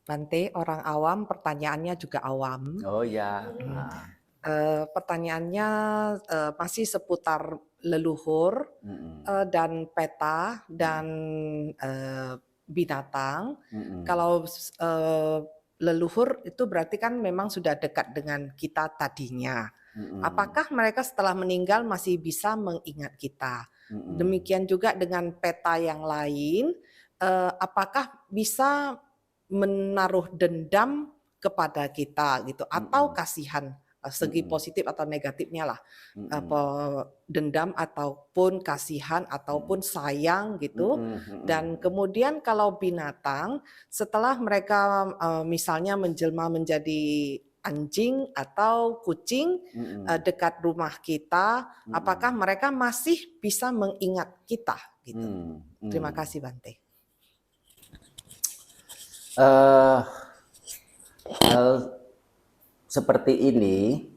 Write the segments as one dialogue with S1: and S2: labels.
S1: Bante, orang awam pertanyaannya juga awam.
S2: Oh ya.
S1: Pertanyaannya masih seputar leluhur dan peta dan binatang. Kalau leluhur itu berarti kan memang sudah dekat dengan kita tadinya. Apakah mereka setelah meninggal masih bisa mengingat kita? Demikian juga dengan peta yang lain, apakah bisa menaruh dendam kepada kita gitu atau kasihan, segi positif atau negatifnya lah, apa dendam ataupun kasihan ataupun sayang gitu. Dan kemudian kalau binatang setelah mereka misalnya menjelma menjadi anjing atau kucing dekat rumah kita, apakah mereka masih bisa mengingat kita gitu. Terima kasih Bante.
S2: Hal seperti ini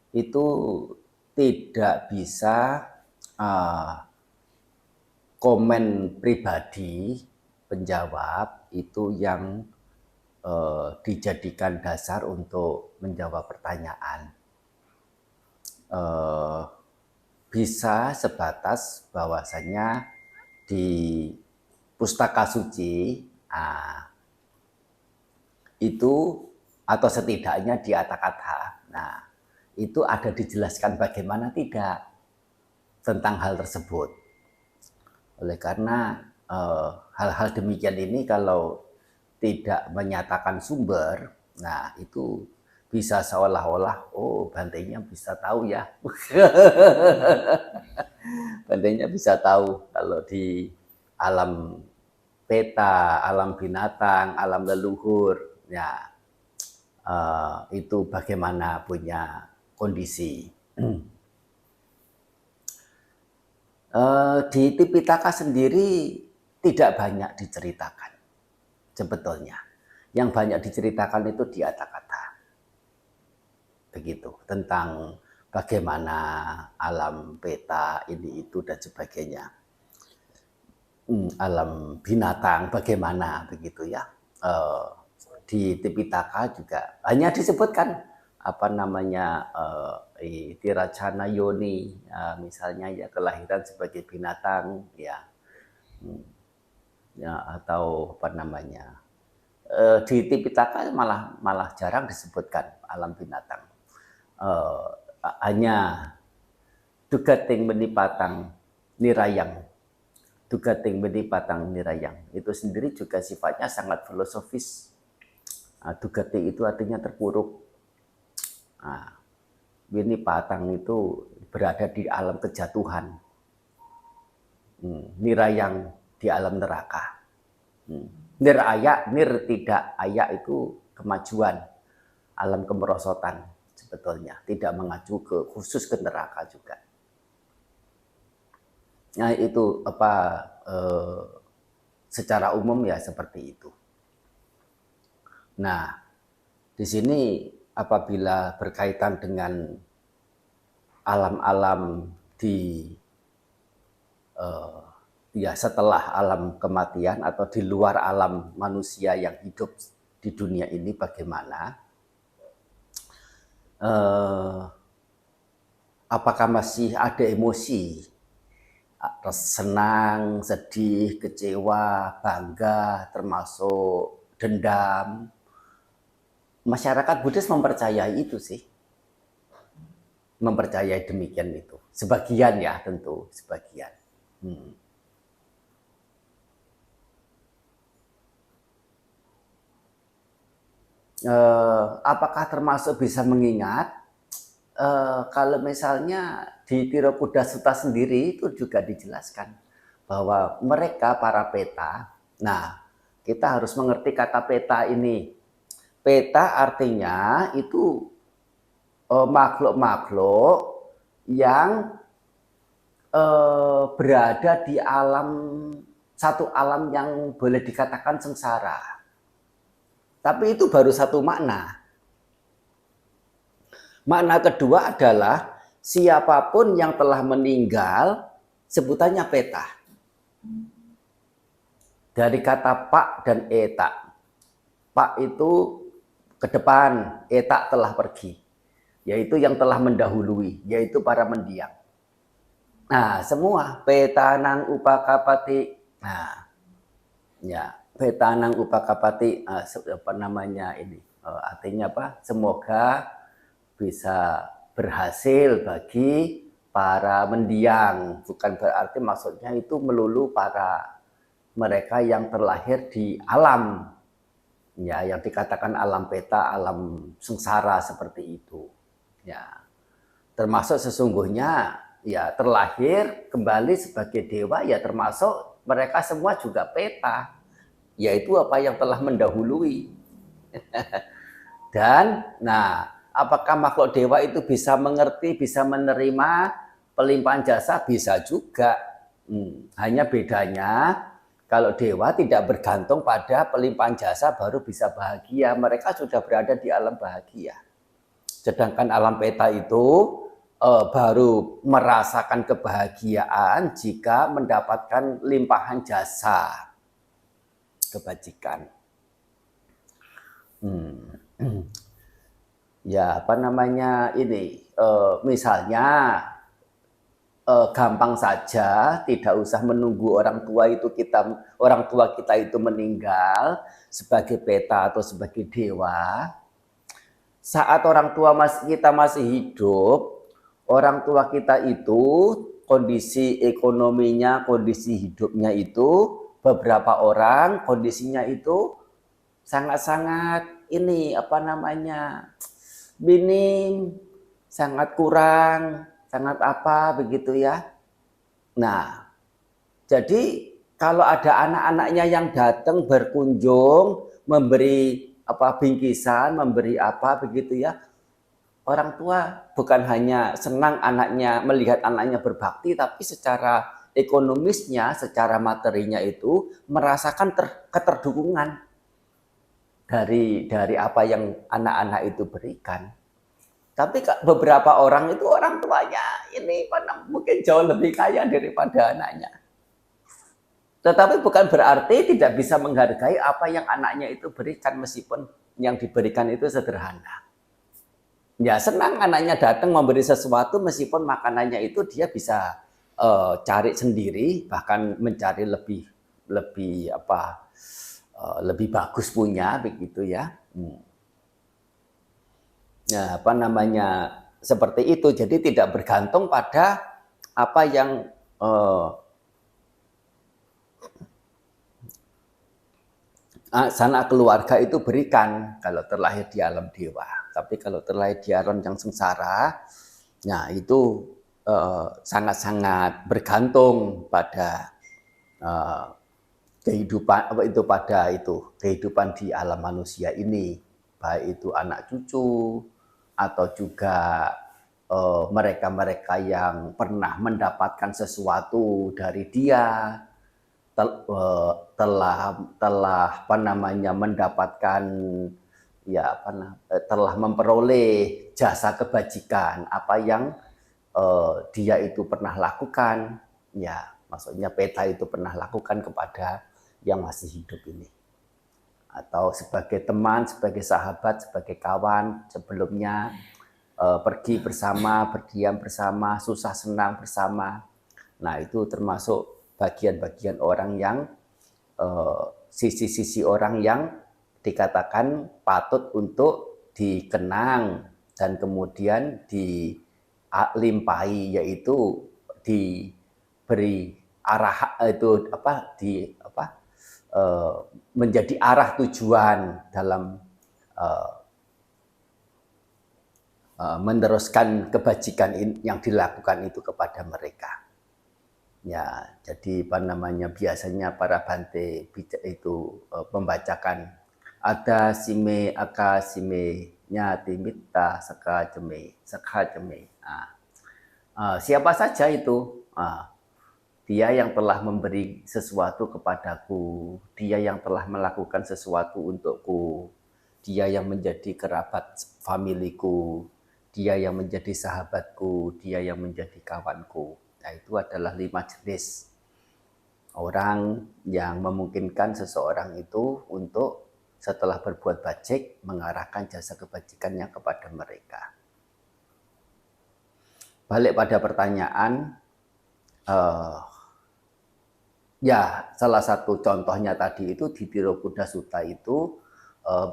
S2: itu tidak bisa komen pribadi penjawab itu yang dijadikan dasar untuk menjawab pertanyaan. Bisa sebatas bahwasanya di Pustaka Suci itu atau setidaknya di Atthakatha, nah itu ada dijelaskan bagaimana tidak tentang hal tersebut. Oleh karena hal-hal demikian ini kalau tidak menyatakan sumber, nah itu bisa seolah-olah Bantenya bisa tahu ya. Bantenya bisa tahu kalau di alam peta, alam binatang, alam leluhur, ya itu bagaimana punya kondisi. Di Tipitaka sendiri tidak banyak diceritakan sebetulnya. Yang banyak diceritakan itu di Atthakatha. Begitu, tentang bagaimana alam peta ini itu dan sebagainya. Alam binatang bagaimana begitu ya. Di Tipitaka juga hanya disebutkan apa namanya Tiracana Yoni, misalnya ya kelahiran sebagai binatang ya, atau apa namanya di Tipitaka malah jarang disebutkan alam binatang. Hanya Dugating Menipatang Nirayang. Dugating Menipatang Nirayang itu sendiri juga sifatnya sangat filosofis. Dugati itu artinya terpuruk. Winipatang itu berada di alam kejatuhan. Nirayang di alam neraka. Nir ayak, nir tidak, ayak itu kemajuan, alam kemerosotan sebetulnya, tidak mengacu khusus ke neraka juga. Nah itu secara umum ya seperti itu. Nah di sini apabila berkaitan dengan alam-alam di setelah alam kematian atau di luar alam manusia yang hidup di dunia ini bagaimana? Apakah masih ada emosi? Senang, sedih, kecewa, bangga, termasuk dendam. Masyarakat Buddhis mempercayai itu sih. Mempercayai demikian itu. Sebagian ya tentu, sebagian. Apakah termasuk bisa mengingat? Kalau misalnya di Tirokuda Sutta sendiri itu juga dijelaskan bahwa mereka para peta, nah kita harus mengerti kata peta ini. Peta artinya itu makhluk-makhluk yang berada di satu alam yang boleh dikatakan sengsara. Tapi itu baru satu makna. Makna kedua adalah siapapun yang telah meninggal sebutannya peta. Dari kata pak dan eta. Pak itu ke depan, Eta telah pergi. Yaitu yang telah mendahului, yaitu para mendiang. Nah, semua petanang upakapati. Nah, ya, petanang upakapati apa namanya ini? Artinya apa? Semoga bisa berhasil bagi para mendiang. Bukan berarti maksudnya itu melulu para mereka yang terlahir di alam. Ya, yang dikatakan alam peta, alam sengsara seperti itu. Ya, termasuk sesungguhnya ya terlahir kembali sebagai dewa ya termasuk mereka semua juga peta, yaitu apa yang telah mendahului. Dan nah, apakah makhluk dewa itu bisa mengerti, bisa menerima pelimpahan jasa? Bisa juga. Hanya bedanya kalau dewa tidak bergantung pada pelimpahan jasa baru bisa bahagia. Mereka sudah berada di alam bahagia. Sedangkan alam peta itu baru merasakan kebahagiaan jika mendapatkan limpahan jasa kebajikan. Ya apa namanya ini, misalnya gampang saja, tidak usah menunggu orang tua kita itu meninggal sebagai peta atau sebagai dewa. Saat orang tua kita masih hidup, orang tua kita itu kondisi ekonominya, kondisi hidupnya itu beberapa orang kondisinya itu sangat-sangat ini apa namanya minim, sangat kurang, sangat apa begitu ya. Nah, jadi kalau ada anak-anaknya yang datang berkunjung, memberi apa bingkisan, memberi apa begitu ya. Orang tua bukan hanya senang anaknya melihat anaknya berbakti, tapi secara ekonomisnya, secara materinya itu merasakan keterdukungan dari apa yang anak-anak itu berikan. Tapi beberapa orang itu orang tuanya ini mungkin jauh lebih kaya daripada anaknya. Tetapi bukan berarti tidak bisa menghargai apa yang anaknya itu berikan meskipun yang diberikan itu sederhana. Ya senang anaknya datang memberi sesuatu meskipun makanannya itu dia bisa cari sendiri, bahkan mencari lebih bagus punya begitu ya. Nah, apa namanya seperti itu. Jadi tidak bergantung pada apa yang sanak keluarga itu berikan kalau terlahir di alam dewa. Tapi kalau terlahir di alam yang sengsara, nah itu sangat-sangat bergantung pada kehidupan di alam manusia ini, baik itu anak cucu atau juga mereka-mereka yang pernah mendapatkan sesuatu dari dia, telah memperoleh jasa kebajikan apa yang dia itu pernah lakukan, ya maksudnya peta itu pernah lakukan kepada yang masih hidup ini, atau sebagai teman, sebagai sahabat, sebagai kawan sebelumnya pergi bersama, berdiam bersama, susah senang bersama. Nah itu termasuk bagian-bagian orang yang sisi-sisi orang yang dikatakan patut untuk dikenang dan kemudian dilimpahi, yaitu diberi arah itu menjadi arah tujuan dalam meneruskan kebajikan yang dilakukan itu kepada mereka. Ya, jadi biasanya para bante itu membacakan ada sime aka sime nyati mitta saka jeme. Siapa saja itu? Dia yang telah memberi sesuatu kepadaku, dia yang telah melakukan sesuatu untukku, dia yang menjadi kerabat familiku, dia yang menjadi sahabatku, dia yang menjadi kawanku. Nah, itu adalah 5 jenis orang yang memungkinkan seseorang itu untuk setelah berbuat bajik mengarahkan jasa kebajikannya kepada mereka. Balik pada pertanyaan, ya salah satu contohnya tadi itu di Tirokuda Sutta itu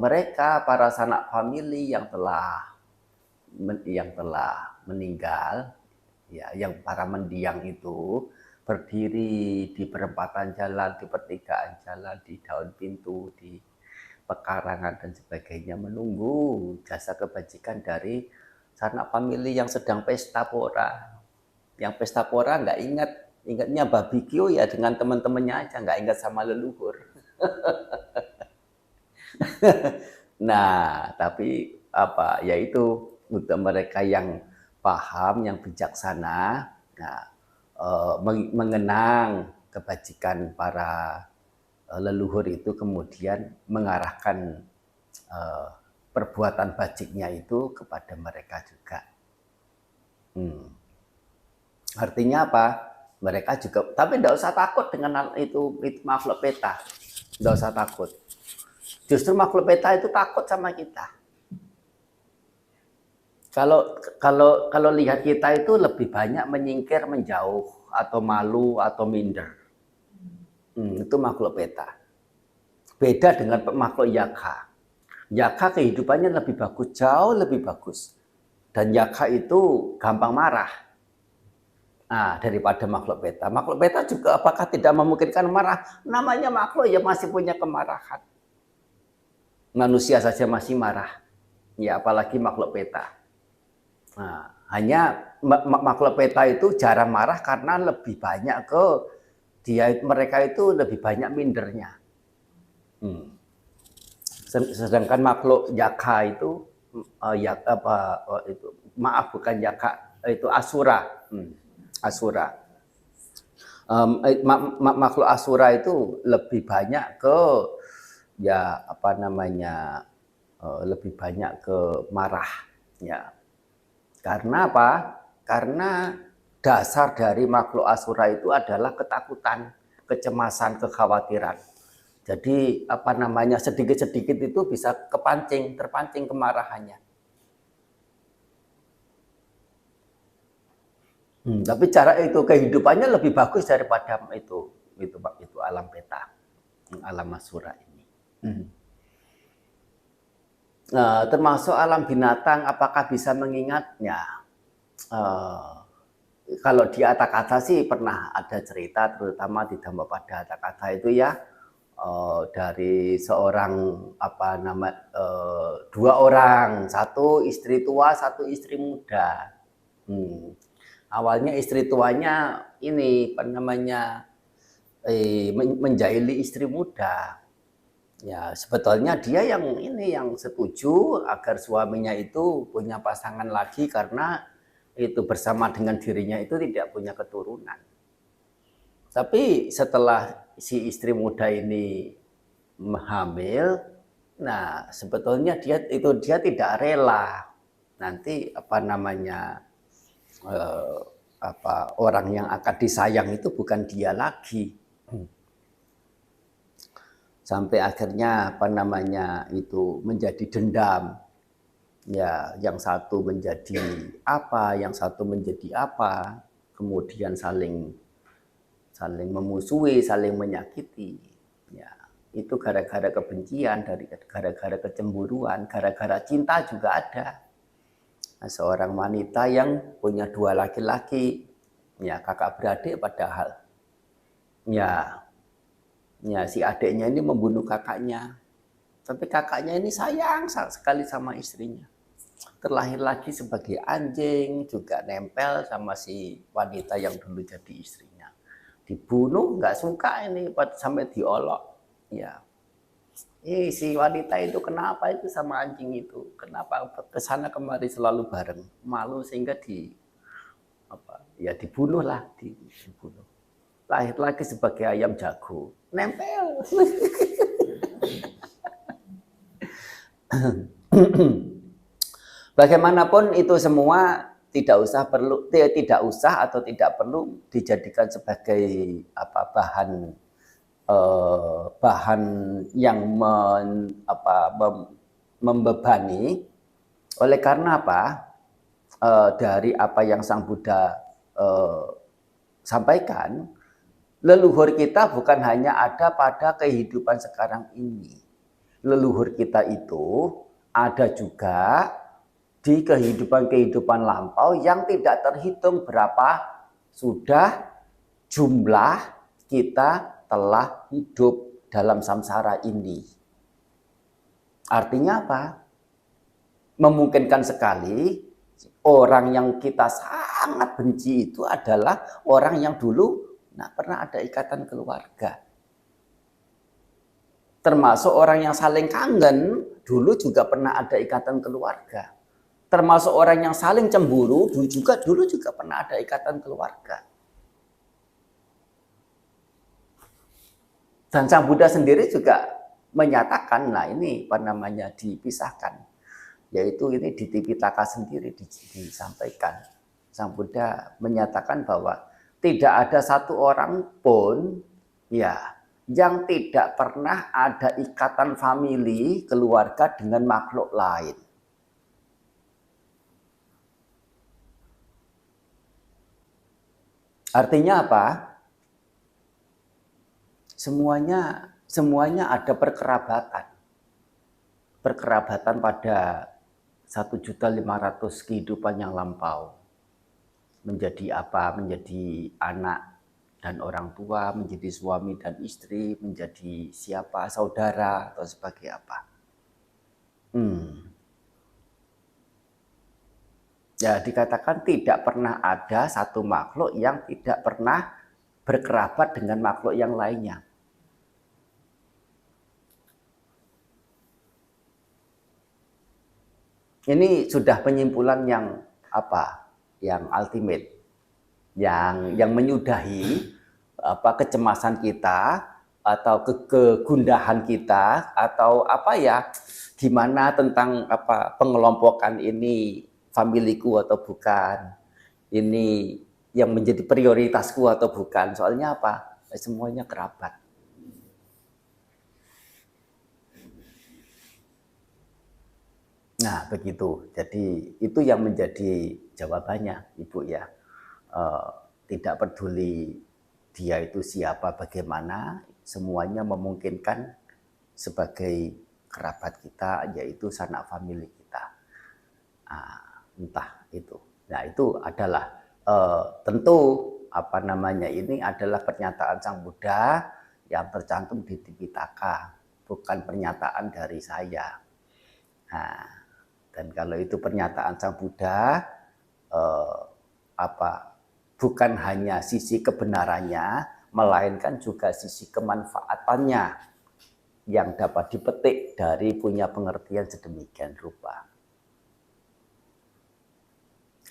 S2: mereka para sanak famili yang telah meninggal, ya, yang para mendiang itu berdiri di perempatan jalan, di pertigaan jalan, di daun pintu, di pekarangan dan sebagainya menunggu jasa kebajikan dari sanak famili yang sedang pesta pora. Yang pesta pora nggak ingatnya barbecue ya dengan teman-temannya aja, nggak ingat sama leluhur. Nah, tapi yaitu untuk mereka yang paham, yang bijaksana, nah, mengenang kebajikan para leluhur itu kemudian mengarahkan perbuatan bajiknya itu kepada mereka juga. Artinya apa? Mereka juga, tapi tidak usah takut dengan itu makhluk peta, tidak usah takut. Justru makhluk peta itu takut sama kita. Kalau lihat kita itu lebih banyak menyingkir, menjauh, atau malu, atau minder. Itu makhluk peta. Beda dengan makhluk yaka. Yaka kehidupannya lebih bagus, jauh lebih bagus. Dan yaka itu gampang marah. Nah, daripada makhluk peta. Makhluk peta juga apakah tidak memungkinkan marah? Namanya makhluk ya masih punya kemarahan. Manusia saja masih marah. Ya, apalagi makhluk peta. Nah, hanya makhluk peta itu jarang marah karena lebih banyak mereka itu lebih banyak mindernya. Sedangkan makhluk yaka itu bukan yaka, itu asura. Asura. Makhluk asura itu lebih banyak lebih banyak ke marah, ya. Karena apa? Karena dasar dari makhluk asura itu adalah ketakutan, kecemasan, kekhawatiran. Jadi sedikit-sedikit itu bisa terpancing kemarahannya. Tapi cara itu kehidupannya lebih bagus daripada itu alam peta, alam asura ini. Termasuk alam binatang, apakah bisa mengingatnya? Kalau di Atakatha sih pernah ada cerita, terutama di Dhammapada Atakatha itu ya, dari seorang dua orang, satu istri tua, satu istri muda. Awalnya istri tuanya ini menjahili istri muda. Ya, sebetulnya dia yang setuju agar suaminya itu punya pasangan lagi karena itu bersama dengan dirinya itu tidak punya keturunan. Tapi setelah si istri muda ini hamil, nah sebetulnya dia tidak rela nanti orang yang akan disayang itu bukan dia lagi. Sampai akhirnya itu menjadi dendam. Ya, yang satu menjadi apa, yang satu menjadi apa, kemudian saling memusuhi, saling menyakiti. Ya, itu gara-gara kebencian, gara-gara kecemburuan, gara-gara cinta juga ada. Nah, seorang wanita yang punya dua laki-laki, ya kakak beradik padahal. Ya, si adiknya ini membunuh kakaknya. Tapi kakaknya ini sayang sekali sama istrinya. Terlahir lagi sebagai anjing, juga nempel sama si wanita yang dulu jadi istrinya. Dibunuh, nggak suka ini sampai diolok. Ya, si wanita itu kenapa itu sama anjing itu? Kenapa kesana kemari selalu bareng? Malu sehingga dibunuh lah, dibunuh. Lahir lagi sebagai ayam jago, nempel. Bagaimanapun itu semua tidak usah atau tidak perlu dijadikan sebagai bahan bahan yang membebani. Oleh karena apa? Dari apa yang Sang Buddha sampaikan, leluhur kita bukan hanya ada pada kehidupan sekarang ini. Leluhur kita itu ada juga di kehidupan-kehidupan lampau yang tidak terhitung berapa sudah jumlah kita telah hidup dalam samsara ini. Artinya apa? Memungkinkan sekali orang yang kita sangat benci itu adalah orang yang dulu pernah ada ikatan keluarga. Termasuk orang yang saling kangen, dulu juga pernah ada ikatan keluarga. Termasuk orang yang saling cemburu, dulu juga pernah ada ikatan keluarga. Dan Sang Buddha sendiri juga menyatakan, ini dipisahkan. Yaitu ini di Tipitaka sendiri disampaikan. Sang Buddha menyatakan bahwa tidak ada satu orang pun yang tidak pernah ada ikatan famili, keluarga dengan makhluk lain. Artinya apa? Semuanya ada perkerabatan. Perkerabatan pada 1.500.000 kehidupan yang lampau. Menjadi apa? Menjadi anak dan orang tua, menjadi suami dan istri, menjadi siapa? Saudara atau sebagai apa? Ya, dikatakan tidak pernah ada satu makhluk yang tidak pernah berkerabat dengan makhluk yang lainnya. Ini sudah penyimpulan yang yang ultimate, yang menyudahi kecemasan kita atau kegundahan kita atau gimana tentang pengelompokan ini familiku atau bukan, ini yang menjadi prioritasku atau bukan. Soalnya apa? Semuanya kerabat. Nah, begitu. Jadi itu yang menjadi jawabannya, Ibu ya. Tidak peduli dia itu siapa, bagaimana, semuanya memungkinkan sebagai kerabat kita, yaitu sanak famili kita. Entah itu. Nah, itu adalah tentu ini adalah pernyataan Sang Buddha yang tercantum di Tipitaka, bukan pernyataan dari saya. Dan kalau itu pernyataan Sang Buddha, bukan hanya sisi kebenarannya, melainkan juga sisi kemanfaatannya yang dapat dipetik dari punya pengertian sedemikian rupa.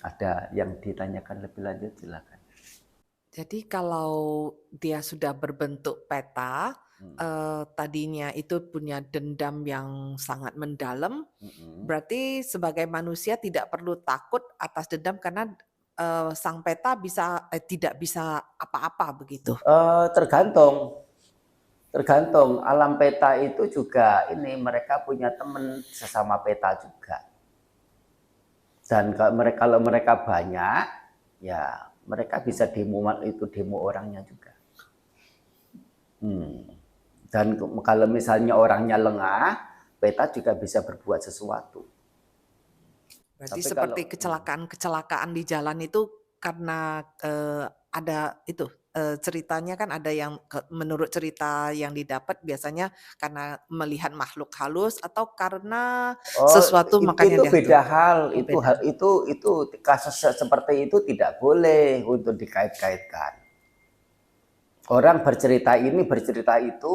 S2: Ada yang ditanyakan lebih lanjut, silakan.
S1: Jadi kalau dia sudah berbentuk peta, tadinya itu punya dendam yang sangat mendalam, berarti sebagai manusia tidak perlu takut atas dendam karena sang peta tidak bisa apa-apa begitu.
S2: Tergantung alam peta itu juga mereka punya teman sesama peta juga. Dan kalau mereka banyak, ya mereka bisa demo orangnya juga. Dan kalau misalnya orangnya lengah, peta juga bisa berbuat sesuatu.
S1: Berarti seperti kecelakaan di jalan itu karena ada itu ceritanya kan ada yang menurut cerita yang didapat biasanya karena melihat makhluk halus atau karena sesuatu makanya
S2: itu beda hal. Itu kasus seperti itu tidak boleh untuk dikait-kaitkan. Orang bercerita itu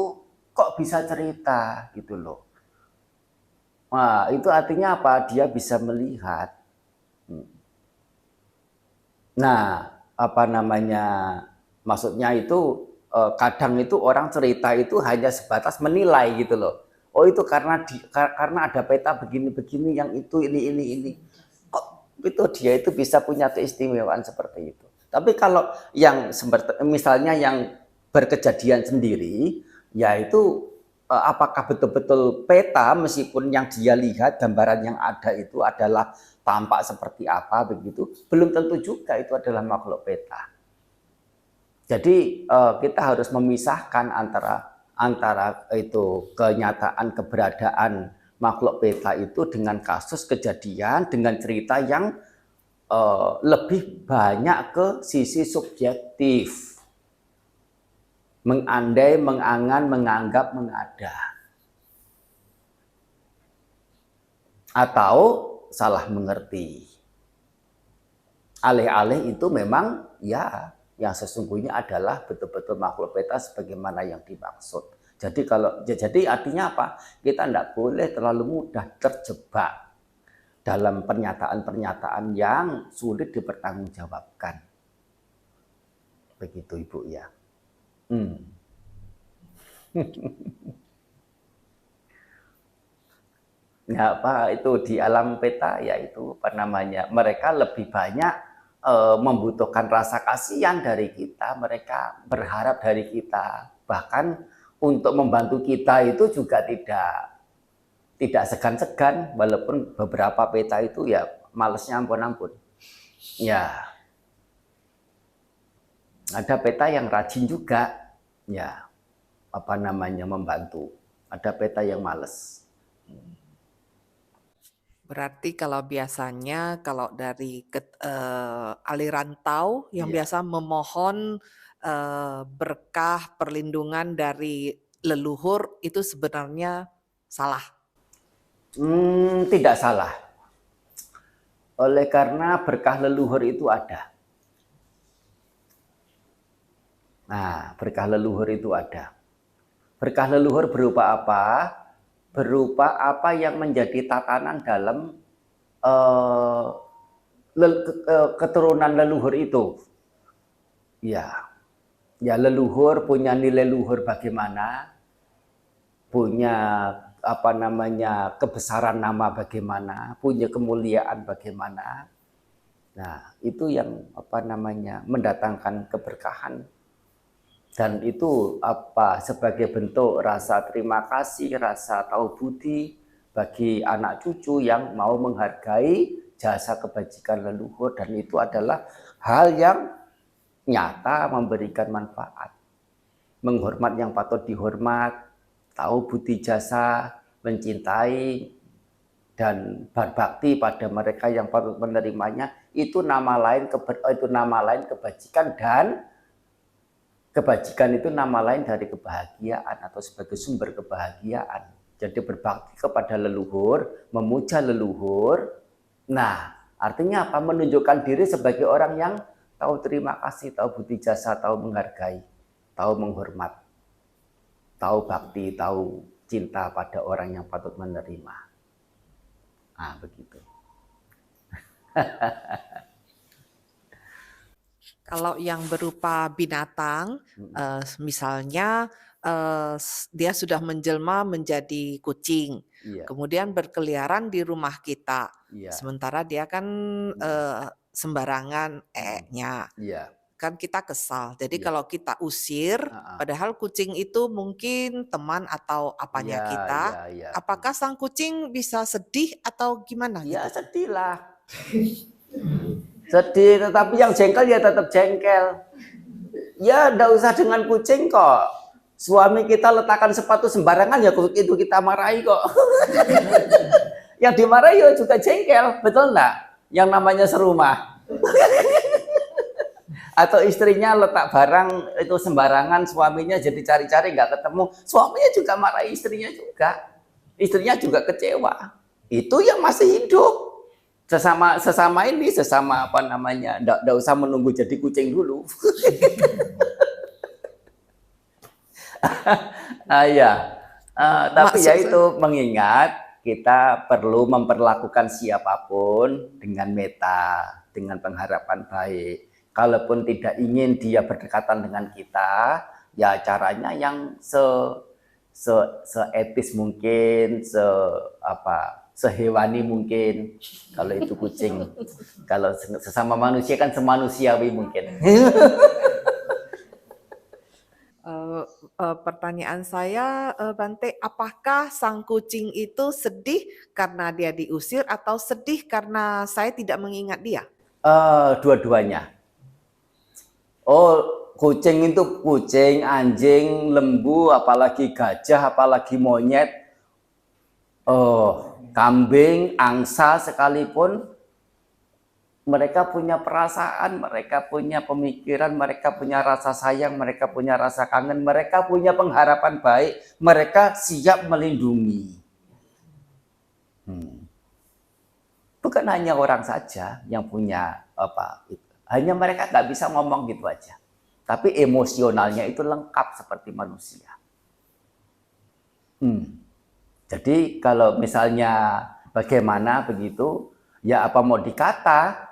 S2: kok bisa cerita gitu loh. Nah, itu artinya apa? Dia bisa melihat. Nah, maksudnya itu kadang itu orang cerita itu hanya sebatas menilai gitu loh. Oh, itu karena ada peta begini-begini yang itu ini. Kok itu dia itu bisa punya keistimewaan seperti itu. Tapi kalau yang misalnya yang berkejadian sendiri, yaitu apakah betul-betul peta meskipun yang dia lihat gambaran yang ada itu adalah tampak seperti apa begitu, belum tentu juga itu adalah makhluk peta. Jadi kita harus memisahkan antara itu kenyataan keberadaan makhluk peta itu dengan kasus kejadian dengan cerita yang lebih banyak ke sisi subjektif. Mengandai, mengangan, menganggap, mengada. Atau salah mengerti. Alih-alih itu memang ya yang sesungguhnya adalah betul-betul makhluk peta sebagaimana yang dimaksud. Jadi artinya apa? Kita tidak boleh terlalu mudah terjebak dalam pernyataan-pernyataan yang sulit dipertanggungjawabkan. Begitu Ibu ya. Ya apa itu di alam peta yaitu apa namanya, mereka lebih banyak membutuhkan rasa kasihan dari kita, mereka berharap dari kita, bahkan untuk membantu kita itu juga tidak segan-segan, walaupun beberapa peta itu ya malesnya ampun-ampun. Ya. Ada peta yang rajin juga, ya apa namanya membantu. Ada peta yang males.
S1: Berarti kalau biasanya kalau dari aliran Tao yang biasa memohon berkah perlindungan dari leluhur itu sebenarnya salah.
S2: Tidak salah. Oleh karena berkah leluhur itu ada. Nah, berkah leluhur itu ada. Berkah leluhur berupa apa? Berupa apa yang menjadi tatanan dalam keturunan leluhur itu. Ya, leluhur punya nilai luhur bagaimana, punya apa namanya kebesaran nama bagaimana, punya kemuliaan bagaimana. Nah, itu yang apa namanya mendatangkan keberkahan. Dan itu apa sebagai bentuk rasa terima kasih, rasa tahu budi bagi anak cucu yang mau menghargai jasa kebajikan leluhur, dan itu adalah hal yang nyata memberikan manfaat. Menghormat yang patut dihormat, tahu budi jasa, mencintai dan berbakti pada mereka yang patut menerimanya, itu nama lain kebajikan, dan kebajikan itu nama lain dari kebahagiaan atau sebagai sumber kebahagiaan. Jadi berbakti kepada leluhur, memuja leluhur. Nah, artinya apa? Menunjukkan diri sebagai orang yang tahu terima kasih, tahu budi jasa, tahu menghargai, tahu menghormat, tahu bakti, tahu cinta pada orang yang patut menerima. Nah, begitu.
S1: Kalau yang berupa binatang, misalnya dia sudah menjelma menjadi kucing, kemudian berkeliaran di rumah kita, sementara dia kan sembarangan e-nya, kan kita kesal. Jadi kalau kita usir, padahal kucing itu mungkin teman atau apanya kita, apakah sang kucing bisa sedih atau gimana?
S2: Ya sedih lah. Sedih, tetapi yang jengkel ya tetap jengkel. Ya enggak usah dengan kucing kok. Suami kita letakkan sepatu sembarangan ya itu kita marahi kok. Yang dimarahi ya juga jengkel, betul enggak? Yang namanya serumah. Atau istrinya letak barang itu sembarangan, suaminya jadi cari-cari nggak ketemu, suaminya juga marahi istrinya juga. Istrinya juga kecewa. Itu yang masih hidup. Sesama apa namanya, enggak usah menunggu jadi kucing dulu. Tapi ya itu mengingat kita perlu memperlakukan siapapun dengan meta, dengan pengharapan baik. Kalaupun tidak ingin dia berdekatan dengan kita, ya caranya yang seetis mungkin, sehewani mungkin. Kalau itu kucing, kalau sesama manusia kan semanusiawi mungkin.
S1: pertanyaan saya, Bante, apakah sang kucing itu sedih karena dia diusir atau sedih karena saya tidak mengingat dia?
S2: Dua-duanya. Oh, kucing itu kucing, anjing, lembu, apalagi gajah, apalagi monyet, kambing, angsa sekalipun, mereka punya perasaan, mereka punya pemikiran, mereka punya rasa sayang, mereka punya rasa kangen, mereka punya pengharapan baik, mereka siap melindungi. Bukan hanya orang saja yang punya apa, hanya mereka nggak bisa ngomong gitu aja. Tapi emosionalnya itu lengkap seperti manusia. Jadi kalau misalnya bagaimana begitu, ya apa mau dikata,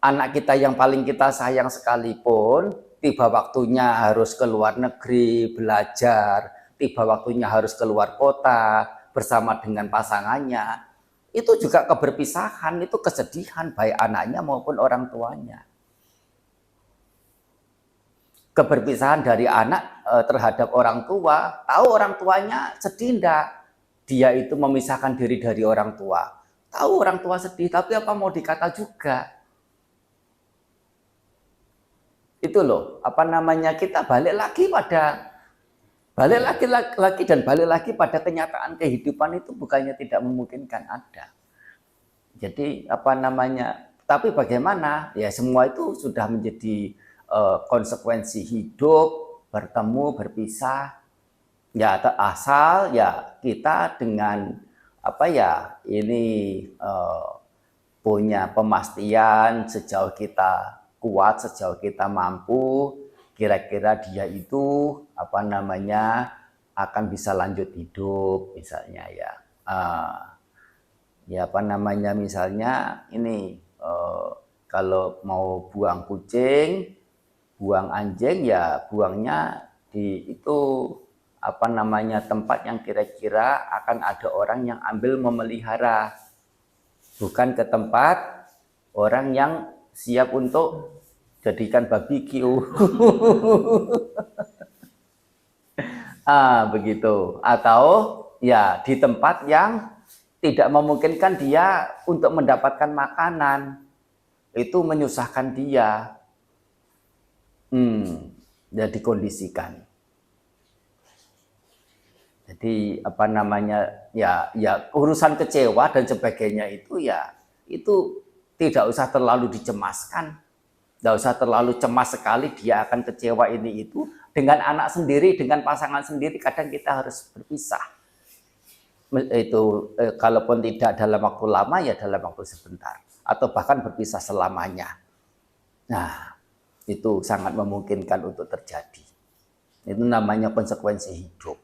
S2: anak kita yang paling kita sayang sekalipun, tiba waktunya harus ke luar negeri, belajar, tiba waktunya harus keluar kota, bersama dengan pasangannya, itu juga keberpisahan, itu kesedihan, baik anaknya maupun orang tuanya. Keberpisahan dari anak terhadap orang tua, tahu orang tuanya sedih enggak? Dia itu memisahkan diri dari orang tua. Tahu orang tua sedih, tapi apa mau dikata juga? Itu loh, apa namanya, kita balik lagi pada kenyataan kehidupan itu bukannya tidak memungkinkan ada. Jadi apa namanya, tapi bagaimana? Ya semua itu sudah menjadi konsekuensi hidup, bertemu, berpisah. Ya asal ya kita dengan apa ya, ini punya pemastian sejauh kita kuat, sejauh kita mampu, kira-kira dia itu apa namanya akan bisa lanjut hidup misalnya ya. Ya apa namanya, misalnya ini kalau mau buang kucing, buang anjing, ya buangnya di itu apa namanya tempat yang kira-kira akan ada orang yang ambil memelihara, bukan ke tempat orang yang siap untuk jadikan barbeque. Begitu. Atau ya di tempat yang tidak memungkinkan dia untuk mendapatkan makanan, itu menyusahkan dia. Ya dikondisikan. Jadi apa namanya, ya urusan kecewa dan sebagainya itu ya itu tidak usah terlalu dicemaskan. Tidak usah terlalu cemas sekali dia akan kecewa ini itu. Dengan anak sendiri, dengan pasangan sendiri kadang kita harus berpisah. Itu kalaupun tidak dalam waktu lama ya dalam waktu sebentar, atau bahkan berpisah selamanya. Nah, itu sangat memungkinkan untuk terjadi. Itu namanya konsekuensi hidup.